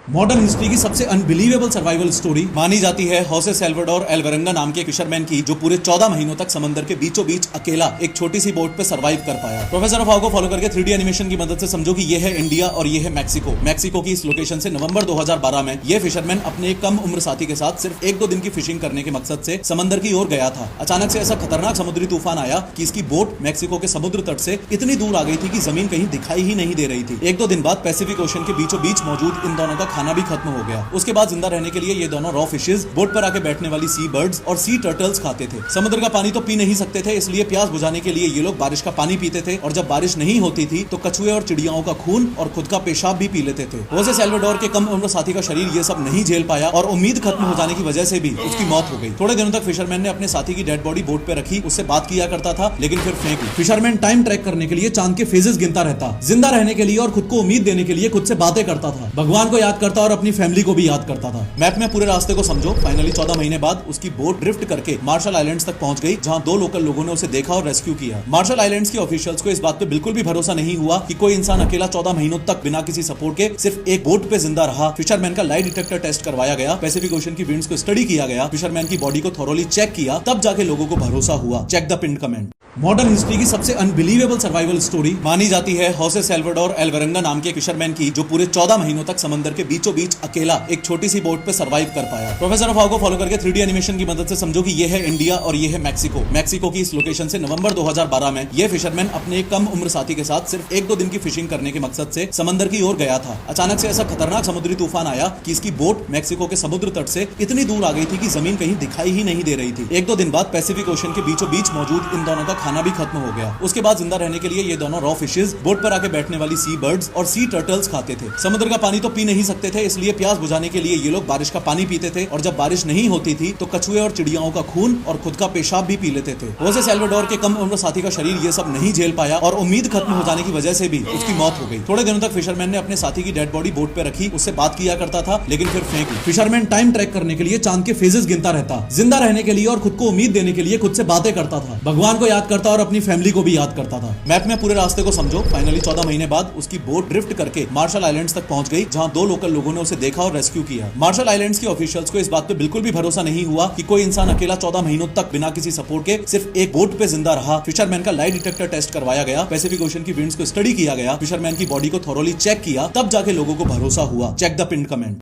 Modern history की सबसे unbelievable survival story मानी जाती है होसे सैल्वाडोर एल्वरंगा नाम के फिशरमैन की, जो पूरे 14 महीनों तक समंदर के बीचों बीच अकेला एक छोटी सी बोट पे सर्वाइव कर पाया। प्रोफेसर ऑफ हाउ को फॉलो करके 3D एनिमेशन की मदद से समझो कि ये है इंडिया और ये है मैक्सिको। मैक्सिको की इस लोकेशन से नवंबर 2012 में ये फिशरमैन अपने एक कम उम्र साथी के साथ सिर्फ 1-2 दिन की फिशिंग करने के मकसद से समंदर की ओर गया था। अचानक से ऐसा खतरनाक समुद्री तूफान आया कि इसकी बोट मैक्सिको के समुद्र तट से इतनी दूर आ गई थी कि जमीन कहीं दिखाई ही नहीं दे रही थी। 1-2 दिन बाद पैसिफिक ओशन के बीचों बीच मौजूद इन दोनों का खाना भी खत्म हो गया। उसके बाद जिंदा रहने के लिए ये दोनों रॉ फिशेस, बोट पर आके बैठने वाली सी बर्ड्स और सी टर्टल्स खाते थे। समुद्र का पानी तो पी नहीं सकते थे, इसलिए प्यास बुझाने के लिए ये लोग बारिश का पानी पीते थे, और जब बारिश नहीं होती थी तो कछुए और चिड़ियाओं का खून और खुद का पेशाब भी पी लेते थे। होसे सैल्वाडोर के कम उम्र साथी का शरीर ये सब नहीं झेल पाया और उम्मीद खत्म हो जाने की वजह से भी उसकी मौत हो गई। थोड़े दिनों तक फिशरमैन ने अपने साथी की डेड बॉडी बोट पे रखी, उससे बात किया करता था, लेकिन फिर फेंक दी। फिशरमैन टाइम ट्रैक करने के लिए चांद के फेजेस गिनता रहता, जिंदा रहने के लिए और खुद को उम्मीद देने के लिए खुद से बातें करता था, भगवान को याद करता और अपनी फैमिली को भी याद करता था। मैप में पूरे रास्ते को समझो। फाइनली 14 महीने बाद उसकी बोट ड्रिफ्ट करके मार्शल आइलैंड्स तक पहुंच गई, जहां 2 लोकल लोगों ने उसे देखा और रेस्क्यू किया। मार्शल आइलैंड्स के ऑफिशियल्स को इस बात पे बिल्कुल भी भरोसा नहीं हुआ कि कोई इंसान अकेला 14 महीनों तक बिना किसी सपोर्ट के सिर्फ एक बोट पे जिंदा रहा। फिशरमैन का लाई डिटेक्टर टेस्ट करवाया गया, पैसिफिक ओशन की विंड्स को स्टडी किया गया, फिशरमैन की बॉडी को थॉरोली चेक किया, तब जाके लोगों को भरोसा हुआ। Check the pin comment. Modern history की सबसे अनबिलीवेबल सर्वाइवल स्टोरी मानी जाती है होसे सैल्वाडोर एल्वरंगा नाम के फिशरमैन की, जो पूरे 14 महीनों तक समंदर के बीचों बीच अकेला एक छोटी सी बोट पे सर्वाइव कर पाया। प्रोफेसर ऑफ हाउ को फॉलो करके 3D एनिमेशन की मदद से समझो कि ये है इंडिया और ये है मैक्सिको। मैक्सिको की इस लोकेशन से नवंबर 2012 में ये फिशरमैन अपने एक कम उम्र साथी के साथ सिर्फ 1-2 दिन की फिशिंग करने के मकसद से समंदर की ओर गया था। अचानक से ऐसा खतरनाक समुद्री तूफान आया कि इसकी बोट मैक्सिको के समुद्र तट से इतनी दूर आ गई थी कि जमीन कहीं दिखाई ही नहीं दे रही थी। 1-2 दिन बाद पैसिफिक ओशन के बीचों बीच मौजूद इन दोनों का खाना भी खत्म हो गया। उसके बाद जिंदा रहने के लिए ये दोनों रॉ फिशेस, बोट पर आके बैठने वाली सी बर्ड्स और सी टर्टल्स खाते थे। समुद्र का पानी तो पी नहीं सकते थे, इसलिए प्यास बुझाने के लिए ये लोग बारिश का पानी पीते थे, और जब बारिश नहीं होती थी तो कछुए और चिड़ियाओं का खून और खुद का पेशाब भी पी लेते थे। होसे सैल्वाडोर के कम उम्र साथी का शरीर ये सब नहीं झेल पाया और उम्मीद खत्म हो जाने की वजह से भी उसकी मौत हो गई। थोड़े दिनों तक फिशरमैन ने अपने साथी की डेड बॉडी बोट पे रखी, उससे बात किया करता था, लेकिन फिर फेंक दी। फिशरमैन टाइम ट्रैक करने के लिए चांद के फेजेस गिनता रहता, जिंदा रहने के लिए और खुद को उम्मीद देने के लिए खुद से बातें करता था, भगवान को याद करता और अपनी फैमिली को भी याद करता था। मैप में पूरे रास्ते को समझो। फाइनली 14 महीने बाद उसकी बोट ड्रिफ्ट करके मार्शल आइलैंड्स तक पहुंच गई, जहां 2 लोकल लोगों ने उसे देखा और रेस्क्यू किया। मार्शल आइलैंड्स के ऑफिशियल्स को इस बात पे बिल्कुल भी भरोसा नहीं हुआ कि कोई इंसान अकेला 14 महीनों तक बिना किसी सपोर्ट के सिर्फ एक बोट पे जिंदा रहा। फिशरमैन का लाई डिटेक्टर टेस्ट करवाया गया, पैसिफिक ओशन की विंड्स को स्टडी किया गया, फिशरमैन की बॉडी को थॉरोली चेक किया, तब जाके लोगों को भरोसा हुआ। Check the pin comment.